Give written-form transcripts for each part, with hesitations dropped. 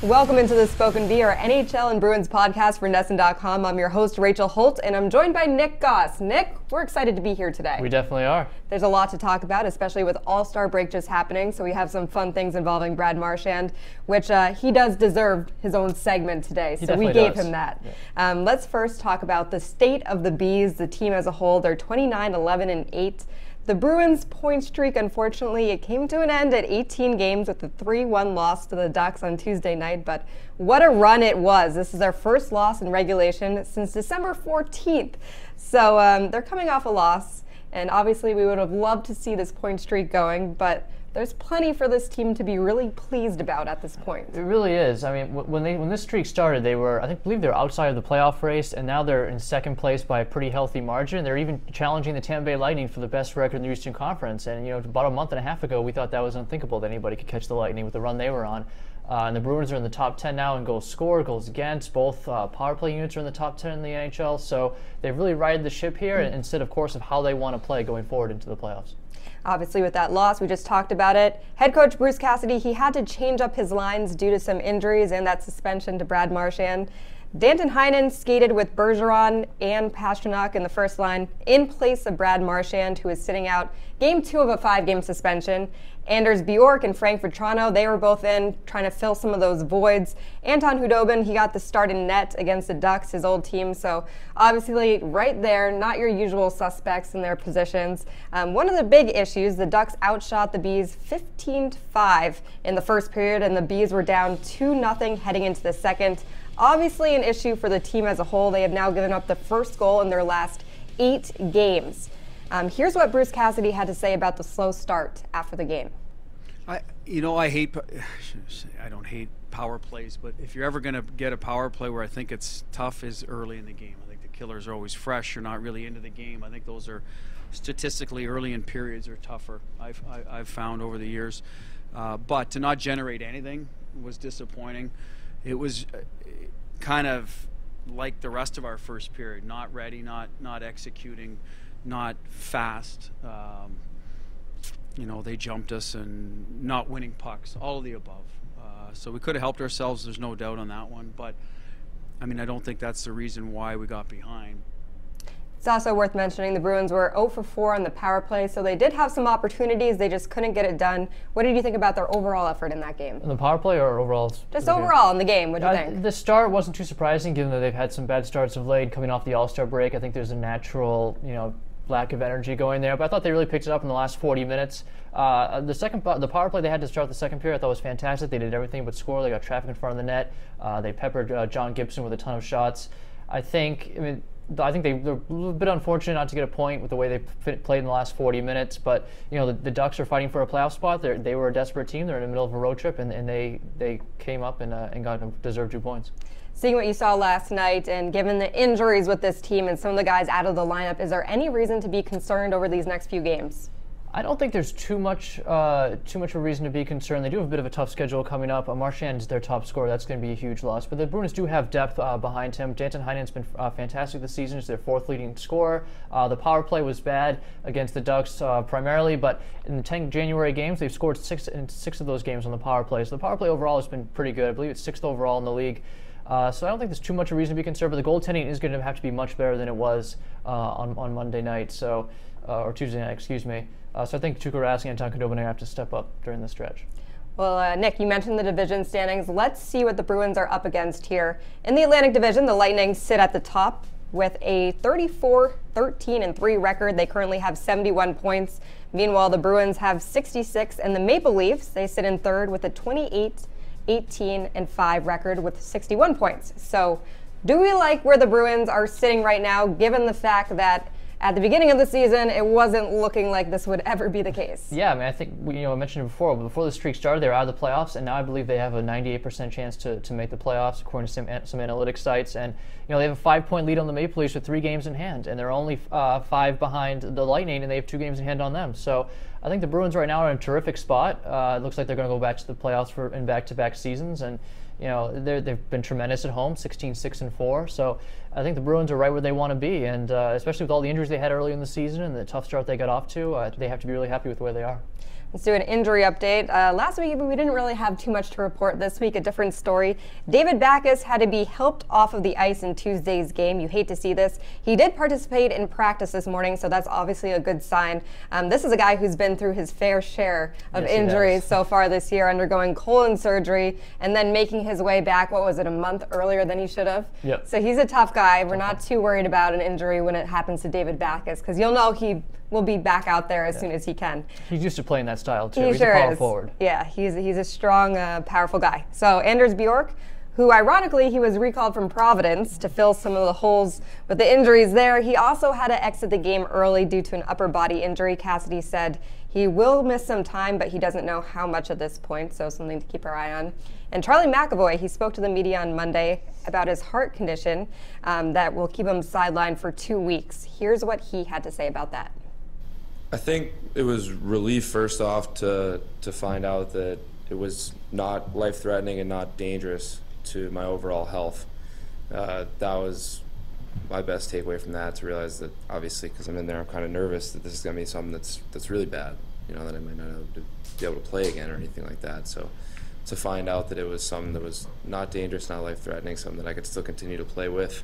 Welcome into the Spoken Bee, our NHL and Bruins podcast for NESN.com. I'm your host, Rachel Holt, and I'm joined by Nick Goss. Nick, we're excited to be here today. We definitely are. There's a lot to talk about, especially with All-Star break just happening, so we have some fun things involving Brad Marchand, which he does deserve his own segment today, so we gave him that. Yeah. Let's first talk about the state of the Bees, the team as a whole. They're 29-11-8. The Bruins' point streak, unfortunately, it came to an end at 18 games with a 3-1 loss to the Ducks on Tuesday night, but what a run it was. This is their first loss in regulation since December 14th. So they're coming off a loss, and obviously we would have loved to see this point streak going, but there's plenty for this team to be really pleased about at this point. It really is. I mean, when this streak started, they were, I believe they were outside of the playoff race, and now they're in second place by a pretty healthy margin. They're even challenging the Tampa Bay Lightning for the best record in the Eastern Conference. And about a month and a half ago, we thought that was unthinkable that anybody could catch the Lightning with the run they were on. And the Bruins are in the top 10 now in goals scored, goals against. Both power play units are in the top 10 in the NHL. So they've really righted the ship here, instead, of course, of how they want to play going forward into the playoffs. Obviously, with that loss, we just talked about it. Head coach Bruce Cassidy, he had to change up his lines due to some injuries and that suspension to Brad Marchand. Danton Heinen skated with Bergeron and Pastrnak in the first line in place of Brad Marchand, who is sitting out Game 2 of a 5-game suspension. Anders Bjork and Frank Vatrano, they were both in, trying to fill some of those voids. Anton Khudobin, he got the start in net against the Ducks, his old team. So obviously right there, not your usual suspects in their positions. One of the big issues, the Ducks outshot the Bees 15-5 in the first period, and the Bees were down 2-0 heading into the second. Obviously an issue for the team as a whole. They have now given up the first goal in their last 8 games. Here's what Bruce Cassidy had to say about the slow start after the game. I don't hate power plays, but if you're ever going to get a power play where I think it's tough is early in the game. I think the killers are always fresh. You're not really into the game. I think those are statistically early in periods are tougher. I've found over the years, but to not generate anything was disappointing. It was kind of like the rest of our first period, not ready, not executing, not fast. They jumped us and not winning pucks, all of the above. So we could have helped ourselves, there's no doubt on that one. But, I don't think that's the reason why we got behind. It's also worth mentioning the Bruins were 0 for 4 on the power play, so they did have some opportunities. They just couldn't get it done. What did you think about their overall effort in that game? In the power play or overall? Just overall in the game. What do you think? The start wasn't too surprising, given that they've had some bad starts of late coming off the All-Star break. I think there's a natural, lack of energy going there, but I thought they really picked it up in the last 40 minutes. The power play they had to start the second period I thought was fantastic. They did everything but score. They got traffic in front of the net. They peppered John Gibson with a ton of shots. I think they're a little bit unfortunate not to get a point with the way they played in the last 40 minutes, but the Ducks are fighting for a playoff spot. They were a desperate team. They're in the middle of a road trip, and they came up and got deserved 2 points. Seeing what you saw last night, and given the injuries with this team and some of the guys out of the lineup, is there any reason to be concerned over these next few games? I don't think there's too much of a reason to be concerned. They do have a bit of a tough schedule coming up. Marchand is their top scorer. That's going to be a huge loss. But the Bruins do have depth behind him. Danton Heinen's been fantastic this season. He's their 4th leading scorer. The power play was bad against the Ducks primarily, but in the 10 January games, they've scored 6 in 6 of those games on the power play. So the power play overall has been pretty good. I believe it's 6th overall in the league. So I don't think there's too much of a reason to be concerned, but the goaltending is going to have to be much better than it was on Monday night, or Tuesday night, excuse me. So I think Tuukka Rask and Anton Khudobin are going to have to step up during the stretch. Well, Nick, you mentioned the division standings. Let's see what the Bruins are up against here. In the Atlantic Division, the Lightning sit at the top with a 34-13-3 record. They currently have 71 points. Meanwhile, the Bruins have 66, and the Maple Leafs, they sit in third with a 28-18-5 record with 61 points. So do we like where the Bruins are sitting right now, given the fact that at the beginning of the season, it wasn't looking like this would ever be the case? Yeah, I think I mentioned it before. Before the streak started, they were out of the playoffs, and now I believe they have a 98% chance to make the playoffs, according to some analytics sites. And they have a 5-point lead on the Maple Leafs with 3 games in hand, and they're only 5 behind the Lightning, and they have 2 games in hand on them. So I think the Bruins right now are in a terrific spot. It looks like they're going to go back to the playoffs in back-to-back seasons, and they've been tremendous at home, 16-6-4. So I think the Bruins are right where they want to be, and especially with all the injuries they had early in the season and the tough start they got off to, they have to be really happy with where they are. Let's do an injury update. Last week, we didn't really have too much to report. This week, a different story. David Backes had to be helped off of the ice in Tuesday's game. You hate to see this. He did participate in practice this morning, so that's obviously a good sign. This is a guy who's been through his fair share of injuries so far this year, undergoing colon surgery and then making his way back, what was it, a month earlier than he should have? Yep. So he's a tough guy. We're not too worried about an injury when it happens to David Backes, because you'll know he will be back out there as soon as he can. He's used to playing that style too. He He's sure a power is. forward. Yeah, he's a strong, powerful guy. So Anders Bjork, who ironically he was recalled from Providence to fill some of the holes with the injuries there. He also had to exit the game early due to an upper body injury. Cassidy said he will miss some time, but he doesn't know how much at this point, so something to keep our eye on. And Charlie McAvoy, he spoke to the media on Monday about his heart condition that will keep him sidelined for 2 weeks. Here's what he had to say about that. I think it was relief, first off, to find out that it was not life-threatening and not dangerous to my overall health. That was my best takeaway from that, to realize that, obviously, because I'm in there, I'm kind of nervous that this is going to be something that's really bad, you know, that I might not be able to play again or anything like that. So to find out that it was something that was not dangerous, not life-threatening, something that I could still continue to play with,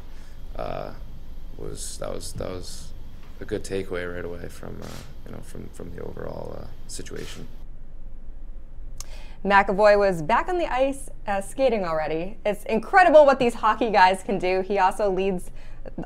was a good takeaway right away from from the overall situation. McAvoy was back on the ice skating already. It's incredible what these hockey guys can do. He also leads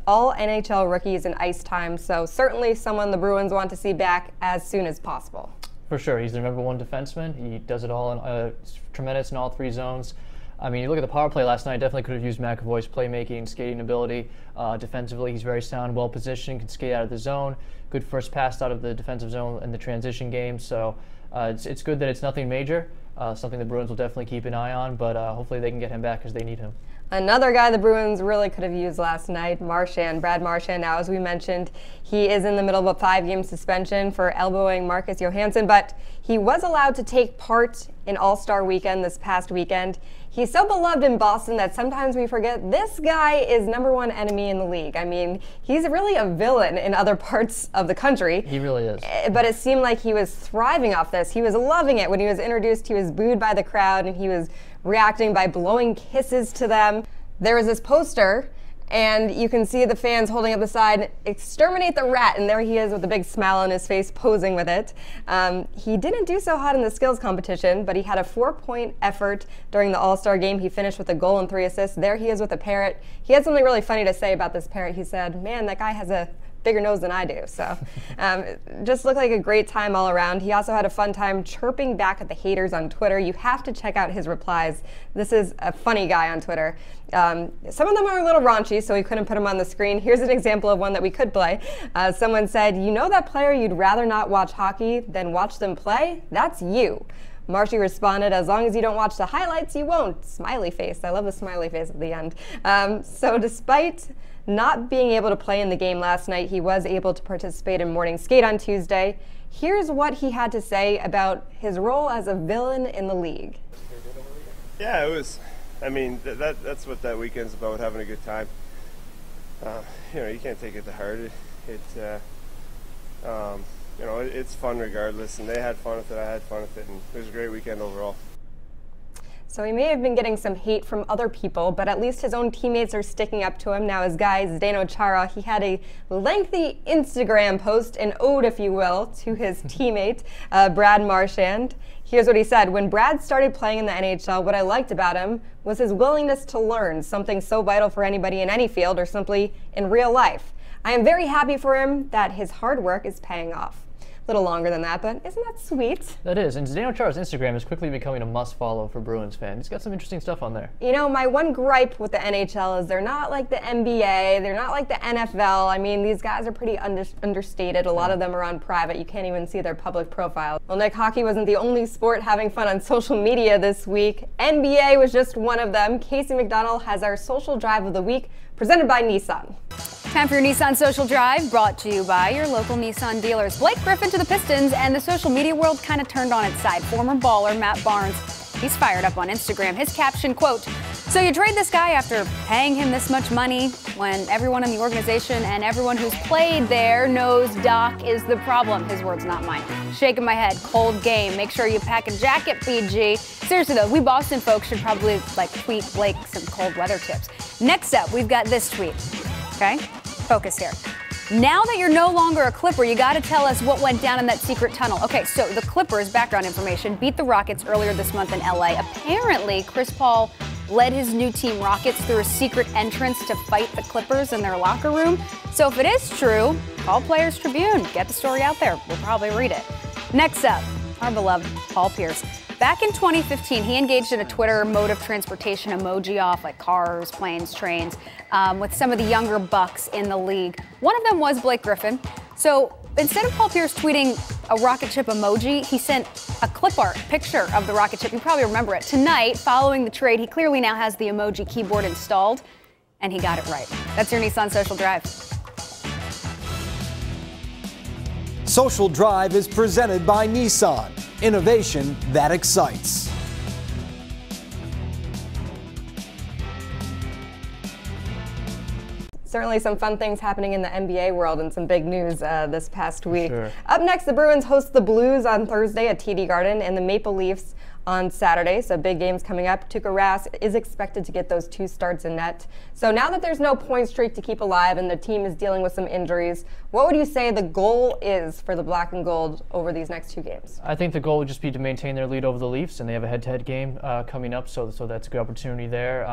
all NHL rookies in ice time, so certainly someone the Bruins want to see back as soon as possible. For sure, he's the #1 defenseman. He does it all, in tremendous in all 3 zones. I mean, you look at the power play last night, definitely could have used McAvoy's playmaking, skating ability. Defensively, he's very sound, well-positioned, can skate out of the zone. Good first pass out of the defensive zone in the transition game. So it's good that it's nothing major, something the Bruins will definitely keep an eye on, but hopefully they can get him back because they need him. Another guy the Bruins really could have used last night, Brad Marchand. Now, as we mentioned, he is in the middle of a 5-game suspension for elbowing Marcus Johansson, but he was allowed to take part in All-Star Weekend this past weekend. He's so beloved in Boston that sometimes we forget this guy is #1 enemy in the league. I mean, he's really a villain in other parts of the country. He really is. But it seemed like he was thriving off this. He was loving it. When he was introduced, he was booed by the crowd, and he was reacting by blowing kisses to them. There was this poster, and you can see the fans holding up the sign, "Exterminate the rat," and there he is with a big smile on his face posing with it. He didn't do so hot in the skills competition, but he had a 4-point effort during the All-Star game. He finished with a goal and 3 assists. There he is with a parrot. He had something really funny to say about this parrot. He said, "Man, that guy has a bigger nose than I do." So just looked like a great time all around. He also had a fun time chirping back at the haters on Twitter. You have to check out his replies. This is a funny guy on Twitter. Some of them are a little raunchy, so we couldn't put them on the screen. Here's an example of one that we could play. Someone said, "You know that player you'd rather not watch hockey than watch them play? That's you." Marshy responded, "As long as you don't watch the highlights, you won't." Smiley face. I love the smiley face at the end. So despite not being able to play in the game last night, he was able to participate in morning skate on Tuesday. Here's what he had to say about his role as a villain in the league. Yeah, it was. I mean, that's what that weekend's about, having a good time. You know, you can't take it to heart. You know, it's fun regardless, and they had fun with it, I had fun with it, and it was a great weekend overall. So he may have been getting some hate from other people, but at least his own teammates are sticking up to him. Now his guy, Zdeno Chara, he had a lengthy Instagram post, an ode, if you will, to his teammate, Brad Marchand. Here's what he said: "When Brad started playing in the NHL, what I liked about him was his willingness to learn, something so vital for anybody in any field or simply in real life. I am very happy for him that his hard work is paying off." A little longer than that, but isn't that sweet? That is, and Zdeno Chara's Instagram is quickly becoming a must-follow for Bruins fans. He's got some interesting stuff on there. You know, my one gripe with the NHL is they're not like the NBA, they're not like the NFL. I mean, these guys are pretty understated. A lot of them are on private. You can't even see their public profile. Well, Nick, hockey wasn't the only sport having fun on social media this week. NBA was just one of them. Casey McDonald has our social drive of the week, presented by Nissan. Time for your Nissan Social Drive, brought to you by your local Nissan dealers. Blake Griffin to the Pistons, and the social media world kind of turned on its side. Former baller Matt Barnes, he's fired up on Instagram. His caption, quote, So you trade this guy after paying him this much money when everyone in the organization and everyone who's played there knows Doc is the problem. His words, not mine. Shaking my head. Cold game. Make sure you pack a jacket, PG. Seriously though, we Boston folks should probably tweet Blake some cold weather tips. Next up, we've got this tweet. Okay? Focus here. Now that you're no longer a Clipper, you got to tell us what went down in that secret tunnel. Okay, so the Clippers, background information, beat the Rockets earlier this month in LA. Apparently, Chris Paul led his new team Rockets through a secret entrance to fight the Clippers in their locker room. So if it is true, call Players Tribune. Get the story out there. We'll probably read it. Next up, our beloved Paul Pierce. Back in 2015, he engaged in a Twitter mode of transportation emoji off, like cars, planes, trains, with some of the younger bucks in the league. One of them was Blake Griffin. So instead of Paul Pierce tweeting a rocket ship emoji, he sent a clip art picture of the rocket ship. You probably remember it. Tonight, following the trade, he clearly now has the emoji keyboard installed, and he got it right. That's your Nissan Social Drive. Social Drive is presented by Nissan. Innovation that excites. Certainly some fun things happening in the NBA world and some big news this past week. Sure. Up next, the Bruins host the Blues on Thursday at TD Garden and the Maple Leafs on Saturday. So big games coming up. Tuukka Rask is expected to get those 2 starts in net. So now that there's no point streak to keep alive and the team is dealing with some injuries, what would you say the goal is for the Black and Gold over these next 2 games? I think the goal would just be to maintain their lead over the Leafs, and they have a head-to-head game coming up, so that's a good opportunity there.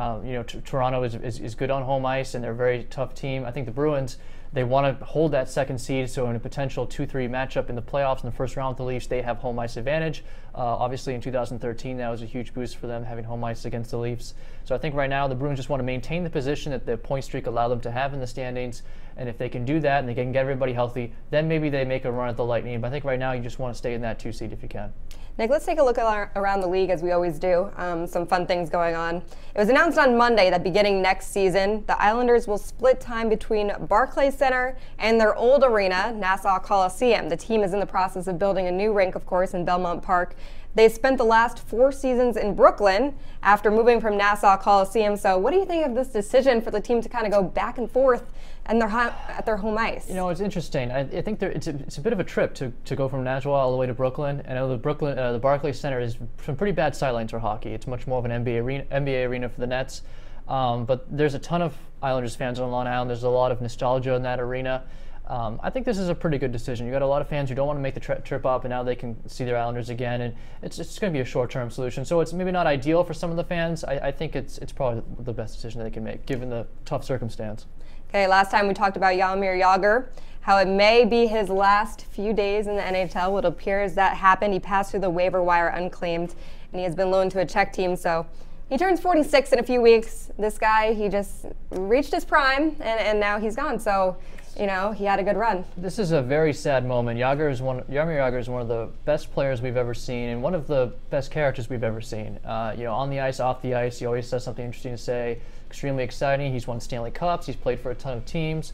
Toronto is good on home ice, and they're a very tough team. I think the Bruins, they want to hold that second seed, so in a potential 2-3 matchup in the playoffs in the first round with the Leafs, they have home ice advantage. Obviously, in 2013, that was a huge boost for them, having home ice against the Leafs. So I think right now the Bruins just want to maintain the position that the point streak allowed them to have in the standings, and if they can do that and they can get everybody healthy, then maybe they make a run at the Lightning. But I think right now you just want to stay in that 2 seed if you can. Nick, let's take a look around the league as we always do. Some fun things going on. It was announced on Monday that beginning next season, the Islanders will split time between Barclays Center and their old arena, Nassau Coliseum. The team is in the process of building a new rink, of course, in Belmont Park. They spent the last 4 seasons in Brooklyn after moving from Nassau Coliseum. So what do you think of this decision for the team to kind of go back and forth and at their home ice? You know, it's interesting. I think it's a bit of a trip to go from Nassau all the way to Brooklyn. I know the Barclays Center is some pretty bad sidelines for hockey. It's much more of an NBA arena for the Nets. But there's a ton of Islanders fans on Long Island. There's a lot of nostalgia in that arena. I think this is a pretty good decision. You got a lot of fans who don't want to make the trip up, and now they can see their Islanders again, and it's going to be a short-term solution. So it's maybe not ideal for some of the fans. I think it's probably the best decision they can make, given the tough circumstance. Okay, last time we talked about Jaromir Jagr, how it may be his last few days in the NHL. It appears that happened. He passed through the waiver wire unclaimed, and he has been loaned to a Czech team. So he turns 46 in a few weeks. This guy, he just reached his prime, and now he's gone. So, you know, he had a good run. This is a very sad moment. Jaromir Jagr is one of the best players we've ever seen and one of the best characters we've ever seen. On the ice, off the ice, he always says something interesting to say. Extremely exciting. He's won Stanley Cups. He's played for a ton of teams.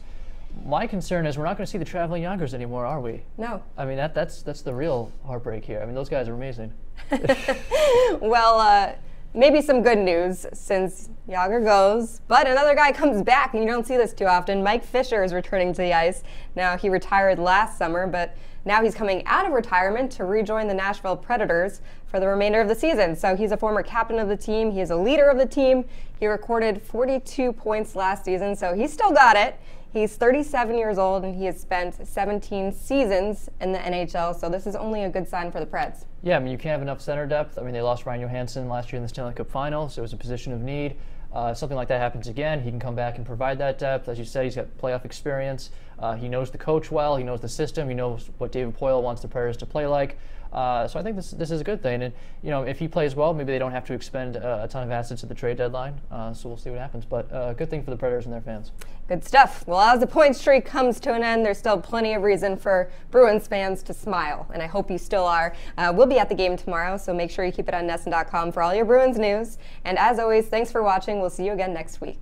My concern is we're not going to see the traveling Jagrs anymore, are we? No. I mean, that's the real heartbreak here. I mean, those guys are amazing. Well, maybe some good news since Jagr goes, but another guy comes back, and you don't see this too often. Mike Fisher is returning to the ice. Now, he retired last summer, but now he's coming out of retirement to rejoin the Nashville Predators for the remainder of the season. So he's a former captain of the team. He is a leader of the team. He recorded 42 points last season, so he's still got it. He's 37 years old, and he has spent 17 seasons in the NHL, so this is only a good sign for the Preds. Yeah, I mean, you can't have enough center depth. I mean, they lost Ryan Johansson last year in the Stanley Cup Final, so it was a position of need. If something like that happens again, he can come back and provide that depth. As you said, he's got playoff experience. He knows the coach well. He knows the system. He knows what David Poile wants the Predators to play like. So I think this is a good thing. And if he plays well, maybe they don't have to expend a ton of assets at the trade deadline. So we'll see what happens. But good thing for the Predators and their fans. Good stuff. Well, as the point streak comes to an end, there's still plenty of reason for Bruins fans to smile, and I hope you still are. We'll be at the game tomorrow, so make sure you keep it on NESN.com for all your Bruins news. And as always, thanks for watching. We'll see you again next week.